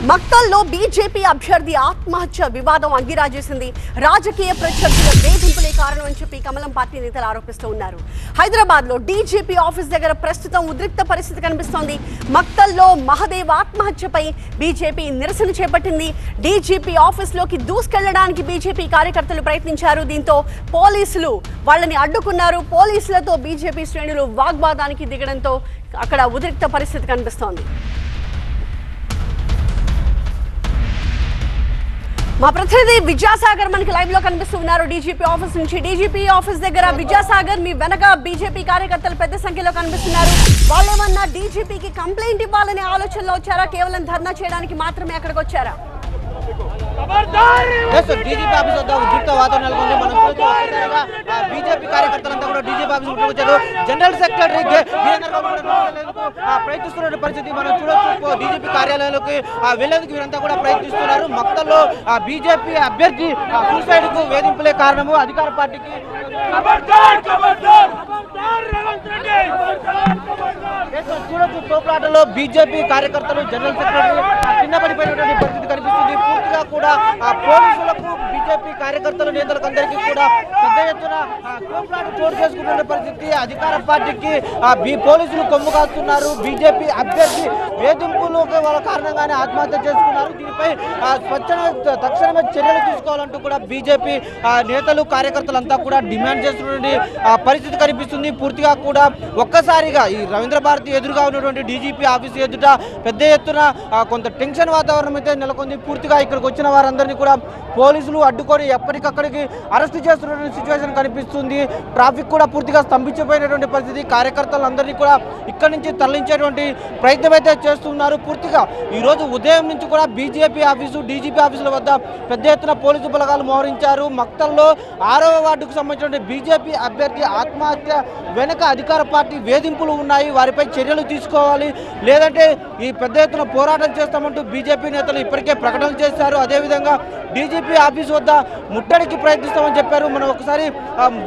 మక్తల్లో BJP అభ్యర్థి ఆత్మహత్య వివాదం అంగిరాజేసింది. రాజకీయ ప్రత్యర్థుల వేధింపులే కారణం అని చెప్పి కమలం పార్టీ నేతలు ఆరోపిస్తూ ఉన్నారు. హైదరాబాద్ లో డీజీపీ ఆఫీస్ దగ్గర ప్రస్తుతం ఉద్రిక్త పరిస్థితి కనిపిస్తోంది. మక్తల్లో మహదేవ్ ఆత్మహత్యపై బీజేపీ నిరసన చేపట్టింది. డీజీపీ ఆఫీస్ లోకి దూసుకెళ్లడానికి బీజేపీ కార్యకర్తలు ప్రయత్నించారు. దీంతో పోలీసులు వాళ్ళని అడ్డుకున్నారు. పోలీసులతో బీజేపీ శ్రేణులు వాగ్వాదానికి దిగడంతో అక్కడ ఉద్రిక్త పరిస్థితి కనిపిస్తోంది. మా ప్రతినిధి విద్యాసాగర్ మనకి లైవ్ లో కనిపిస్తున్నారు డీజీపీ ఆఫీస్ నుంచి. డీజీపీ ఆఫీస్ దగ్గర విద్యాసాగర్, మీ వెనక బీజేపీ కార్యకర్తలు పెద్ద సంఖ్యలో కనిపిస్తున్నారు. వాళ్ళేమన్నా డీజీపీకి కంప్లైంట్ ఇవ్వాలనే ఆలోచనలో వచ్చారా? కేవలం ధర్నా చేయడానికి మాత్రమే అక్కడికి వచ్చారా? డీజీపీ ఆఫీస్ వద్ద ఉద్రిక్త వాతావరణం నెలకొంది. మనం బీజేపీ కార్యకర్తలంతా కూడా డీజీపీ ఆఫీస్ వచ్చారు. జనరల్ సెక్రటరీ ప్రయత్నిస్తున్న పరిస్థితి మనం చూడొచ్చు. డీజీపీ కార్యాలయంలోకి వెళ్లేందుకు వీరంతా కూడా ప్రయత్నిస్తున్నారు. మక్తల్లో బీజేపీ అభ్యర్థి సూసైడ్ కు వేధింపులే కారణము. అధికార పార్టీకి చూడొచ్చు. తోపులాటలో బీజేపీ కార్యకర్తలు జనరల్ సెక్రటరీ కింద పడిపోయినటువంటి పరిస్థితి కనిపిస్తుంది. పూర్తిగా కూడా పోలీసులకు బీజేపీ కార్యకర్తలు నేతలకు అందరికీ కూడా పెద్ద ఎత్తున తోపులాట చోటు చేసుకుంటున్న పరిస్థితి. అధికార పార్టీకి పోలీసులు కొమ్ము కాస్తున్నారు. బీజేపీ అభ్యర్థి వేధింపులు వాళ్ళ కారణంగానే ఆత్మహత్య చేసుకున్నారు. దీనిపై తక్షణమే చర్యలు తీసుకోవాలంటూ కూడా బీజేపీ నేతలు కార్యకర్తలంతా కూడా డిమాండ్ చేస్తున్నటువంటి పరిస్థితి కనిపిస్తుంది. పూర్తిగా కూడా ఒక్కసారిగా ఈ రవీంద్ర భారతి ఎదురుగా ఉన్నటువంటి డీజీపీ ఆఫీస్ ఎదుట పెద్ద ఎత్తున కొంత టెన్షన్ వాతావరణం అయితే నెలకొంది. పూర్తిగా ఇక్కడికి వచ్చిన వారందరినీ కూడా పోలీసులు అడ్డుకొని ఎప్పటికక్కడికి అరెస్ట్ చేస్తున్నటువంటి సిచ్యువేషన్ కనిపిస్తుంది. ట్రాఫిక్ కూడా పూర్తిగా స్తంభించిపోయినటువంటి పరిస్థితి. కార్యకర్తలందరినీ కూడా ఇక్కడి నుంచి తరలించేటువంటి ప్రయత్నం అయితే చేస్తున్నారు. పూర్తిగా ఈరోజు ఉదయం నుంచి కూడా బీజేపీ ఆఫీసు, డీజీపీ ఆఫీసుల వద్ద పెద్ద ఎత్తున పోలీసు బలగాలు మోహరించారు. మక్తల్లో 6వ వార్డుకు సంబంధించిన బీజేపీ అభ్యర్థి ఆత్మహత్య వెనుక అధికార పార్టీ వేధింపులు ఉన్నాయి, వారిపై చర్యలు తీసుకోవాలి, లేదంటే ఈ పెద్ద ఎత్తున పోరాటం చేస్తామంటూ బీజేపీ నేతలు ఇప్పటికే ప్రకటనలు చేశారు. అదేవిధంగా డీజీపీ ఆఫీస్ వద్ద ముట్టడికి ప్రయత్నిస్తామని చెప్పారు. మనం ఒకసారి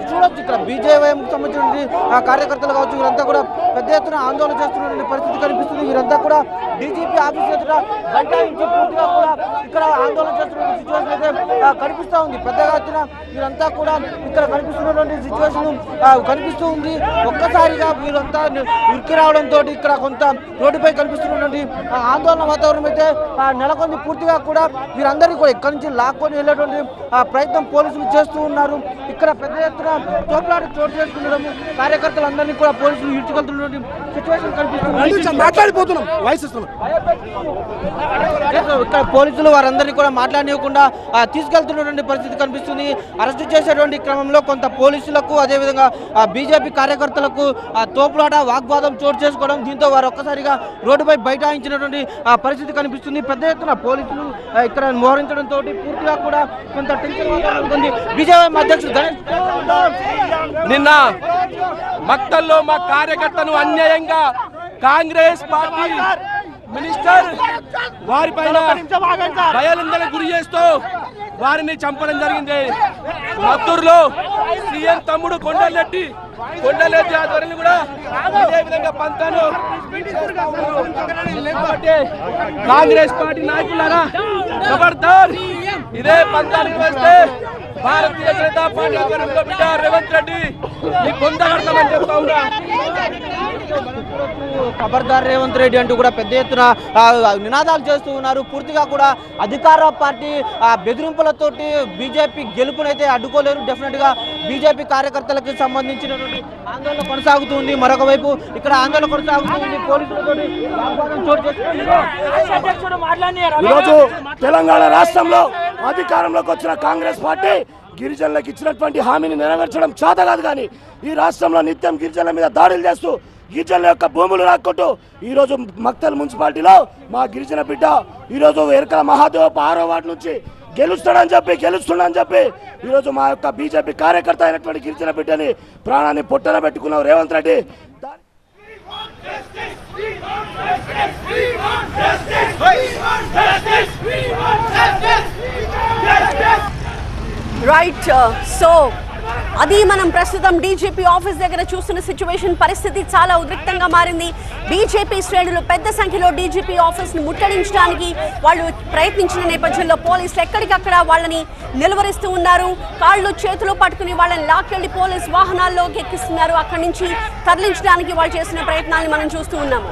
చూడొచ్చు. ఇక్కడ బీజేపీకి సంబంధించిన కార్యకర్తలు కావచ్చు, వీరంతా కూడా పెద్ద ఎత్తున ఆందోళన చేస్తున్న పరిస్థితి కనిపిస్తుంది. వీరంతా కూడా డీజీపీ ఆఫీస్ ఎదుట బైఠాయించి పూర్తిగా కూడా ఇక్కడ ఆందోళన చేస్తున్న సిచ్యువేషన్ అయితే కనిపిస్తూ ఉంది. పెద్దగా ఎత్తున వీరంతా కూడా ఇక్కడ కనిపిస్తున్నటువంటి సిచ్యువేషన్ కనిపిస్తూ ఉంది. ఒక్కసారిగా వీరంతా ఉరికి రావడంతో ఇక్కడ కొంత రోడ్డుపై కనిపిస్తున్నటువంటి ఆందోళన వాతావరణం అయితే నెలకొంది. పూర్తిగా కూడా వీరందరినీ కూడా ఇక్కడి నుంచి లాక్కొని వెళ్ళేటువంటి ప్రయత్నం పోలీసులు చేస్తూ ఉన్నారు. ఇక్కడ పెద్ద ఎత్తున తోపులాట చోటు చేసుకుండడం, కార్యకర్తలందరినీ కూడా పోలీసులు ఇడ్చుకెళ్తున్నటువంటి సిచ్యువేషన్ కనిపిస్తుంది. మాట్లాడిపోతున్నాం ఇక్కడ పోలీసులు వారందరినీ కూడా మాట్లాడనివ్వకుండా తీసుకెళ్తున్నటువంటి పరిస్థితి కనిపిస్తుంది. అరెస్టు చేసేటువంటి క్రమంలో కొంత పోలీసులకు అదేవిధంగా బీజేపీ కార్యకర్తలకు తోపులాట వాగ్వాదం చోటు చేసుకోవడం, దీంతో వారు ఒక్కసారిగా రోడ్డుపై బైఠాయించినటువంటి పరిస్థితి కనిపిస్తుంది. పెద్ద ఎత్తున పోలీసులు ఇక్కడ మోహరించడంతో పూర్తిగా కూడా కొంత టెన్షన్ ఉంటుంది. బీజేపీ అధ్యక్షుడు నిన్న మక్తల్లో మా కార్యకర్తను అన్యాయంగా కాంగ్రెస్ పార్టీ మినిస్టర్ వారిపైన భయాలందరూ గురి చేస్తూ వారిని చంపడం జరిగింది. మత్తూరులో సీఎం తమ్ముడు కొండలెట్టి ఆధ్వర్యంలో కూడా ఇదే విధంగా పంతాను. కాంగ్రెస్ పార్టీ నాయకులారా, ఖబర్దార్, ఇదే పంతానికి వస్తే భారతీయ జనతా పార్టీ ఆధ్వర్యంలో బిడ్డ రేవంత్ రెడ్డి ఈ పొందగడతామని చెప్తా ఉన్నా. ఖబర్దార్ రేవంత్ రెడ్డి అంటూ కూడా పెద్ద ఎత్తున నినాదాలు చేస్తూ ఉన్నారు. పూర్తిగా కూడా అధికార పార్టీ బెదిరింపులతోటి బీజేపీ గెలుపునైతే అడ్డుకోలేరు. డెఫినెట్ గా బీజేపీ కార్యకర్తలకు సంబంధించినటువంటి ఆందోళన కొనసాగుతుంది. మరొక వైపు ఇక్కడ ఆందోళన కొనసాగుతుంది. పోలీసులతో ఈరోజు తెలంగాణ రాష్ట్రంలో అధికారంలోకి వచ్చిన కాంగ్రెస్ పార్టీ గిరిజనులకు ఇచ్చినటువంటి హామీని నెరవేర్చడం చేత కాదు. కానీ ఈ రాష్ట్రంలో నిత్యం గిరిజనుల మీద దాడులు చేస్తూ గిరిజనుల యొక్క భూములు రాక్కుంటూ ఈరోజు మక్తల్ మున్సిపాలిటీలో మా గిరిజన బిడ్డ ఈరోజు ఎరకల మహాదేవ్ 6వ వార్డు నుంచి గెలుస్తున్నాడని చెప్పి ఈరోజు మా యొక్క బీజేపీ కార్యకర్త అయినటువంటి గిరిజన బిడ్డని ప్రాణాన్ని పొట్టన పెట్టుకున్నావు రేవంత్ రెడ్డి. రైట్. సో అది మనం ప్రస్తుతం డీజీపీ ఆఫీస్ దగ్గర చూస్తున్న సిచ్యువేషన్. పరిస్థితి చాలా ఉద్రిక్తంగా మారింది. బీజేపీ శ్రేణులు పెద్ద సంఖ్యలో డీజీపీ ఆఫీస్ ను ముట్టడించడానికి వాళ్ళు ప్రయత్నించిన నేపథ్యంలో పోలీసులు ఎక్కడికక్కడ వాళ్ళని నిలువరిస్తూ ఉన్నారు. కాళ్ళు చేతులు పట్టుకుని వాళ్ళని లాక్కెళ్లి పోలీస్ వాహనాల్లోకి ఎక్కిస్తున్నారు. అక్కడి నుంచి తరలించడానికి వాళ్ళు చేసిన ప్రయత్నాన్ని మనం చూస్తూ ఉన్నాము.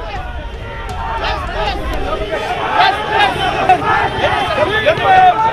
Yes!